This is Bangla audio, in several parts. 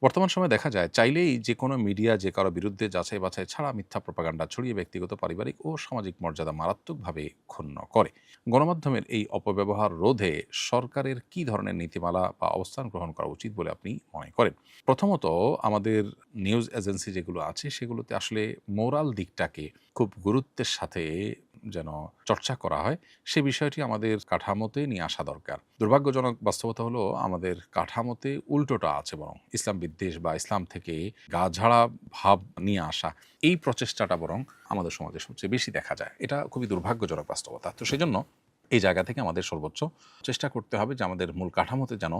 বর্তমান সময়ে দেখা যায় চাইলেই যে কোনো মিডিয়া যে কারো বিরুদ্ধে যাচাই বাছাই ছাড়া মিথ্যা প্রপাগান্ডা ছড়িয়ে ব্যক্তিগত পারিবারিক ও সামাজিক মর্যাদা মারাত্মকভাবে ক্ষুণ্ণ করে। গণমাধ্যমের এই অপব্যবহার রোধে সরকারের কি ধরনের নীতিমালা বা অবস্থান গ্রহণ করা উচিত বলে আপনি মনে করেন? প্রথমত, আমাদের নিউজ এজেন্সি যেগুলো আছে সেগুলোতে আসলে মোরাল দিকটাকে খুব গুরুত্বের সাথে যেন চর্চা করা হয়, সে বিষয়টি আমাদের কাঠামোতে নিয়ে আসা দরকার। দুর্ভাগ্যজনক বাস্তবতা হলো আমাদের কাঠামোতে উল্টোটা আছে, বরং ইসলাম বিদ্বেষ বা ইসলাম থেকে গা ঝাড়া ভাব নিয়ে আসা এই প্রচেষ্টাটা বরং আমাদের সমাজে সবচেয়ে বেশি দেখা যায়। এটা খুবই দুর্ভাগ্যজনক বাস্তবতা। তো সেজন্য এই জায়গা থেকে আমাদের সর্বোচ্চ চেষ্টা করতে হবে যে আমাদের মূল কাঠামোতে যেন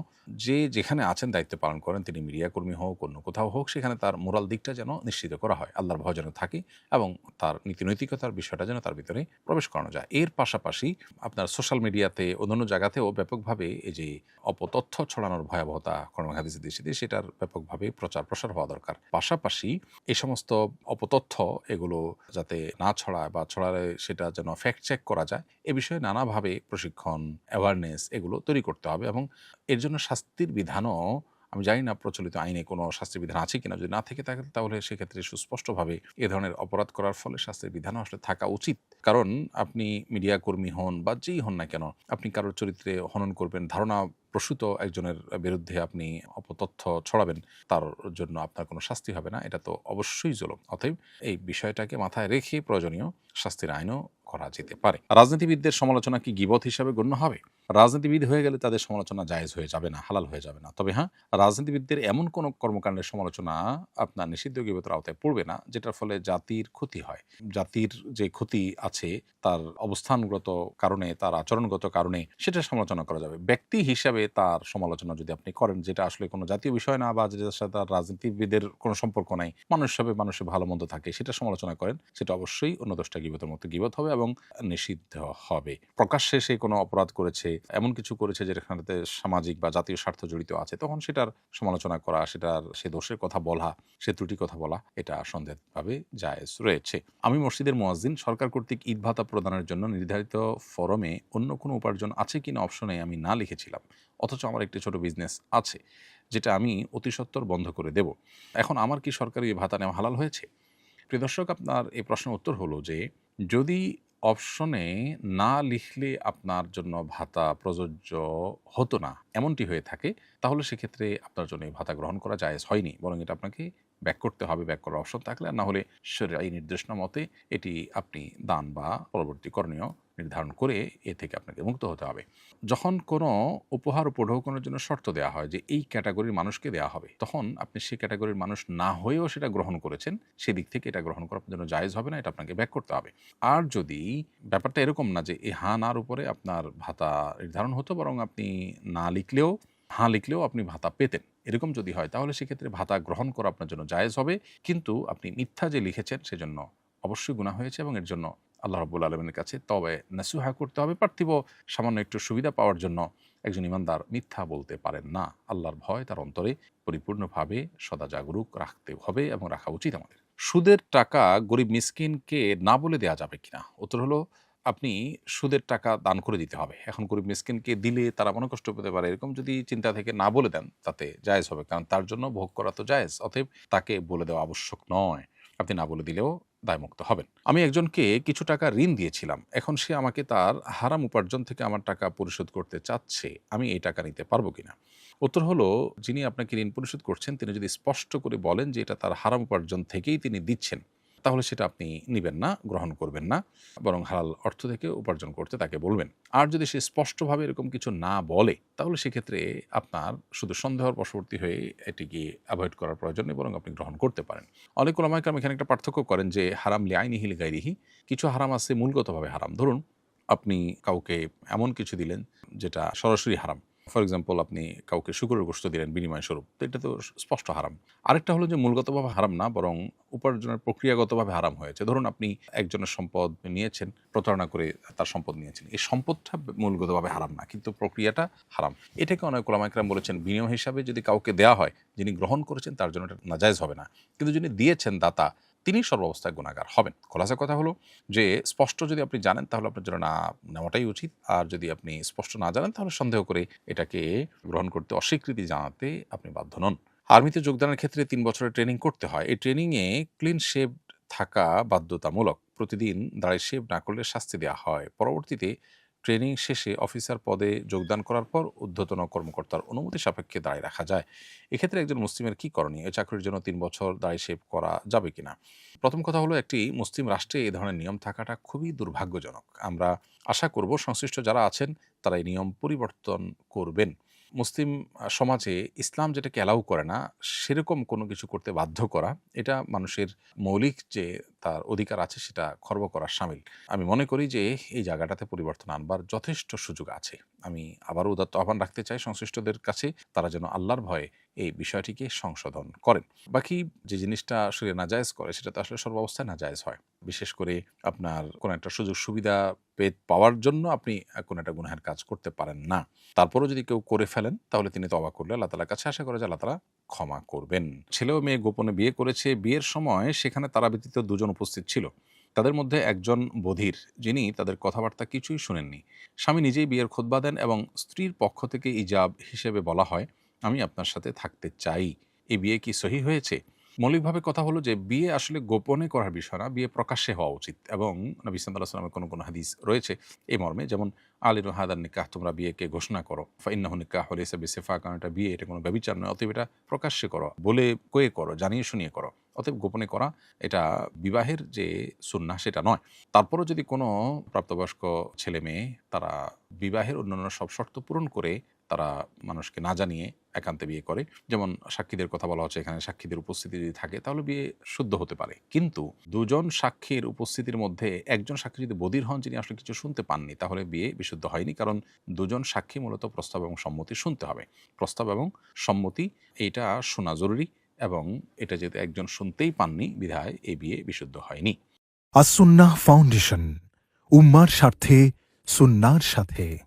যে যেখানে আছেন দায়িত্ব পালন করেন, তিনি মিডিয়া কর্মী হোক, অন্য কোথাও হোক, সেখানে তার মোরাল দিকটা যেন নিশ্চিত করা হয়, আল্লাহর ভয় যেন থাকে এবং তার নীতিনৈতিকতার বিষয়টা যেন তার ভিতরে প্রবেশ করানো যায়। এর পাশাপাশি আপনার সোশ্যাল মিডিয়াতে অন্যান্য জায়গাতেও ব্যাপকভাবে এই যে অপতথ্য ছড়ানোর ভয়াবহতা কোরআন হাদিসে দেশে সেটার ব্যাপকভাবে প্রচার প্রসার হওয়া দরকার। পাশাপাশি এই সমস্ত অপতথ্য এগুলো যাতে না ছড়ায় বা ছড়ালে সেটা যেন ফ্যাক্ট চেক করা যায়, এ বিষয়ে নানাভাবে প্রশিক্ষণ, অ্যাওয়ারনেস এগুলো তৈরি করতে হবে এবং এর জন্য শাস্তির বিধানও, আমি জানি না প্রচলিত আইনে কোনো শাস্তির বিধান আছে কিনা, যদি না থেকে থাকে তাহলে সেক্ষেত্রে সুস্পষ্টভাবে এ ধরনের অপরাধ করার ফলে শাস্তির বিধানও আসলে থাকা উচিত। কারণ আপনি মিডিয়া কর্মী হন বা যেই হন না কেন, আপনি কারোর চরিত্রে হনন করবেন, ধারণা প্রসূত একজনের বিরুদ্ধে আপনি অপতথ্য ছড়াবেন, তার জন্য আপনার কোনো শাস্তি হবে না, এটা তো অবশ্যই জুলুম। অতএব এই বিষয়টাকে মাথায় রেখে প্রয়োজনীয় শাস্তির আইনও করা যেতে পারে। রাজনীতিবিদদের সমালোচনা কি গীবত হিসাবে গণ্য হবে? রাজনীতিবিদ হয়ে গেলে তাদের সমালোচনা জায়েজ হয়ে যাবে না, হালাল হয়ে যাবে না। তবে হ্যাঁ, রাজনীতিবিদদের এমন কোনো কর্মকাণ্ডের সমালোচনা আপনার নিষিদ্ধ গীবতের আওতায় পড়বে না, যেটার ফলে জাতির ক্ষতি হয়। জাতির যে ক্ষতি আছে তার অবস্থানগত কারণে, তার আচরণগত কারণে সেটার সমালোচনা করা যাবে। ব্যক্তি হিসাবে তার সমালোচনা যদি আপনি করেন, যেটা আসলে কোনো জাতীয় বিষয় না বা যেটার সাথে তার রাজনীতিবিদের কোনো সম্পর্ক নাই, মানুষ হিসাবে মানুষের ভালো মন্দ থাকে, সেটা সমালোচনা করেন, সেটা অবশ্যই অন্য ১০টা গীবতের মতো গীবত হবে এবং নিষিদ্ধ হবে। প্রকাশ্যে সে কোনো অপরাধ করেছে, এমন কিছু করেছে যেখানেতে সামাজিক বা জাতীয় স্বার্থ জড়িত আছে, তখন সেটার সমালোচনা করা, সেটার সে দোষের কথা বলা, সে ত্রুটির কথা বলা, এটা সন্দেহভাবে জায়েজ রয়েছে। আমি মসজিদের মুয়াজ্জিন, সরকার কর্তৃক ঈদ ভাতা প্রদানের জন্য নির্ধারিত ফরমে অন্য কোনো উপার্জন আছে কিনা অপশনে আমি না লিখেছিলাম। অথচ আমার একটি ছোট বিজনেস আছে, যেটা আমি অতি সত্বর বন্ধ করে দেব। এখন আমার কি সরকারি এই ভাতা নেওয়া হালাল হয়েছে? প্রিয় দর্শক, আপনার এই প্রশ্নের উত্তর হলো যে, যদি অপশনে না লিখলে আপনার জন্য ভাতা প্রযোজ্য হতো না, এমনটি হয়ে থাকে, তাহলে সেক্ষেত্রে আপনার জন্য এই ভাতা গ্রহণ করা জায়েজ হয়নি। বরং এটা আপনাকে ব্যাক করতে হবে, ব্যাক করার অপশন থাকলে। আর না হলে শরীয়ী নির্দেশনা মতে এটি আপনি দান বা পরবর্তী করণীয় নির্ধারণ করে এ থেকে আপনাকে মুক্ত হতে হবে। যখন কোনো উপহার উপঢৌকনের জন্য শর্ত দেওয়া হয় যে এই ক্যাটাগরির মানুষকে দেওয়া হবে, তখন আপনি সেই ক্যাটাগরির মানুষ না হয়েও সেটা গ্রহণ করেছেন, সেদিক থেকে এটা গ্রহণ করা আপনার জন্য জায়েজ হবে না, এটা আপনাকে ব্যাক করতে হবে। আর যদি ব্যাপারটা এরকম না যে এই হা নার উপরে আপনার ভাতা নির্ধারণ হতো, বরং আপনি না লিখলেও, হা লিখলেও আপনি ভাতা পেতেন, এরকম যদি হয়, তাহলে সেক্ষেত্রে ভাতা গ্রহণ করা আপনার জন্য জায়েজ হবে। কিন্তু আপনি মিথ্যা যে লিখেছেন সেজন্য অবশ্যই গুনাহ হয়েছে এবং এর জন্য আল্লাহ রাব্বুল আলামিনের কাছে তবে নাসুহা করতে হবে। পার্থিব সামান্য একটু সুবিধা পাওয়ার জন্য একজন ঈমানদার মিথ্যা বলতে পারেন না। আল্লাহর ভয় তার অন্তরে পরিপূর্ণভাবে সদা জাগরুক রাখতে হবে এবং রাখা উচিত আমাদের। সুদের টাকা গরিব মিসকিনকে না বলে দেয়া যাবে কিনা? উত্তর হলো, আপনি সুদের টাকা দান করে দিতে হবে। এখন গরিব মিসকিনকে দিলে তারা মনোকষ্ট পেতে পারে, এরকম যদি চিন্তা থেকে না বলে দেন, তাতে জায়েজ হবে। কারণ তার জন্য ভোগ করা তো জায়েজ। অতএব তাকে বলে দেওয়া আবশ্যক নয়। আপনি না বলে দিলেও দায়মুক্ত হবেন। আমি একজনকে কিছু টাকা ঋণ দিয়েছিলাম। এখন সে আমাকে তার হারাম উপার্জন থেকে আমার টাকা পরিশোধ করতে চাচ্ছে। আমি এই টাকা নিতে পারব কিনা? উত্তর হলো, যিনি আপনাকে ঋণ পরিশোধ করছেন তিনি যদি স্পষ্ট করে বলেন যে এটা তার হারাম উপার্জন থেকেই তিনি দিচ্ছেন, তাহলে সেটা আপনি নিবেন না, গ্রহণ করবেন না। বরং হালাল অর্থ থেকে উপার্জন করতে তাকে বলবেন। আর যদি সে স্পষ্টভাবে এরকম কিছু না বলে, তাহলে সেক্ষেত্রে আপনার শুধু সন্দেহের বশবর্তী হয়ে এটিকে এভয়েড করার প্রয়োজন নেই, বরং আপনি গ্রহণ করতে পারেন। অনেক ওলামায়ে কেরাম এখানে একটা পার্থক্য করেন যে হারাম লিআইনিহি লিগাইরিহি, কিছু হারাম আছে মূলগতভাবে হারাম। ধরুন, আপনি কাউকে এমন কিছু দিলেন যেটা সরাসরি হারাম। ফর এক্সাম্পল, আপনি কাউকে শূকরের গোশত দিলেন বিনিময় স্বরূপ। তো এটা তো স্পষ্ট হারাম। আরেকটা হলো যে মূলগতভাবে হারাম না, বরং উপার্জনের প্রক্রিয়াগতভাবে হারাম হয়েছে। ধরুন, আপনি একজনের সম্পদ নিয়েছেন, প্রতারণা করে তার সম্পদ নিয়েছেন। এই সম্পদটা মূলগতভাবে হারাম না, কিন্তু প্রক্রিয়াটা হারাম। এটাকে অনেক ওলামায়ে কেরাম বলেছেন বিনিময় হিসাবে যদি কাউকে দেয়া হয়, যিনি গ্রহণ করেছেন তার জন্য এটা নাজায়েজ হবে না। কিন্তু যিনি দিয়েছেন দাতা, তিনি সর্বাবস্থায় গুনাহগার হবেন। খোলাসা কথা হলো যে স্পষ্ট যদি আপনি জানেন তাহলে আপনার জন্য না নেওয়াটাই উচিত। আর যদি আপনি স্পষ্ট না জানেন তাহলে সন্দেহ করে এটাকে গ্রহণ করতে অস্বীকৃতি জানাতে আপনি বাধ্য নন। আর্মিতে যোগদানের ক্ষেত্রে ৩ বছরের ট্রেনিং করতে হয়। এই ট্রেনিংয়ে ক্লিন শেভ থাকা বাধ্যতামূলক। প্রতিদিন দাড়ি শেভ না করলে শাস্তি দেওয়া হয়। পরবর্তীতে ট্রেনিং শেষে অফিসার পদে যোগদান করার পর ঊর্ধ্বতন কর্মকর্তার অনুমতি সাপেক্ষে দাড়ি রাখা যায়। এক্ষেত্রে একজন মুসলিমের কি করণীয়? এই চাকরির জন্য ৩ বছর দাড়ি শেভ করা যাবে কিনা? প্রথম কথা হলো, একটি মুসলিম রাষ্ট্রে এই ধরনের নিয়ম থাকাটা খুবই দুর্ভাগ্যজনক। আমরা আশা করব সংশ্লিষ্ট যারা আছেন তারা এই নিয়ম পরিবর্তন করবেন। মুসলিম সমাজে ইসলাম যেটাকে অ্যালাউ করে না, সেরকম কোনো কিছু করতে বাধ্য করা, এটা মানুষের মৌলিক যে তার অধিকার আছে সেটা খর্ব করার শামিল। আমি মনে করি যে এই জায়গাটাতে পরিবর্তন আনবার যথেষ্ট সুযোগ আছে। আমি আবারও উদাত্ত আহ্বান রাখতে চাই সংশ্লিষ্টদের কাছে, তারা যেন আল্লাহর ভয়ে এই বিষয়টিকে সংশোধন করেন। বাকি যে জিনিসটা আসলে নাজায়েজ করে সেটা তো আসলে সর্বাবস্থায় নাজায়েজ হয়। বিশেষ করে আপনার কোনো একটা সুযোগ সুবিধা পাওয়ার জন্য আপনি কোনো একটা গুনাহের কাজ করতে পারেন না। তারপরেও যদি কেউ করে ফেলেন তাহলে তিনি তওবা করলে আল্লাহ তাআলার কাছে আশা করা যায় আল্লাহ তাআলা ক্ষমা করবেন। ছেলে ও মেয়ে গোপনে বিয়ে করেছে। বিয়ের সময় সেখানে তারা ব্যতীত ২ জন উপস্থিত ছিল। তাদের মধ্যে একজন বধির, যিনি তাদের কথাবার্তা কিছুই শোনেননি। স্বামী নিজেই বিয়ের খুতবা দেন এবং স্ত্রীর পক্ষ থেকে ইজাব হিসেবে বলা হয়, "আমি আপনার সাথে থাকতে চাই।" এই বিয়ে কি সহিহ হয়েছে? মৌলিকভাবে কথা হলো যে বিয়ে আসলে গোপনে করার বিষয় না, বিয়ে প্রকাশ্যে হওয়া উচিত। এবং নবী সাল্লাল্লাহু আলাইহি ওয়াসাল্লামের কোনো হাদিস রয়েছে এই মর্মে, যেমন আলিনু হাদান নিকাহ, তোমরা বিয়েকে ঘোষণা করো, ফাইন্নাহু নিকাহু লাইসা বিসিফা, কারণ এটা বিয়ে, এটা কোনো ব্যভিচার নয়, অতএব এটা প্রকাশ্যে করো, বলে কয়ে করো, জানিয়ে শুনিয়ে করো। অতএব গোপনে করা এটা বিবাহের যে সুন্নাহ সেটা নয়। তারপরও যদি কোনো প্রাপ্তবয়স্ক ছেলে মেয়ে তারা বিবাহের অন্যান্য সব শর্ত পূরণ করে তারা মানুষকে না জানিয়ে একান্তে বিয়ে করে, যেমন সাক্ষীদের কথা বলা হচ্ছে এখানে, সাক্ষীদের উপস্থিতি যদি থাকে তাহলে বিয়ে শুদ্ধ হতে পারে। কিন্তু ২ জন সাক্ষীর উপস্থিতির মধ্যে একজন সাক্ষী যদি বধির হন, যিনি আসলে কিছু শুনতে পাননি, তাহলে বিয়ে বিশুদ্ধ হয়নি। কারণ ২ জন সাক্ষী মূলত প্রস্তাব এবং সম্মতি শুনতে হবে। প্রস্তাব এবং সম্মতি এইটা শোনা জরুরি, এবং এটা যেহেতু একজন শুনতেই পাননি বিধায় এই বিয়ে বিশুদ্ধ হয়নি। আসুন্নাহ ফাউন্ডেশন, উম্মার স্বার্থে সুন্নাহর সাথে।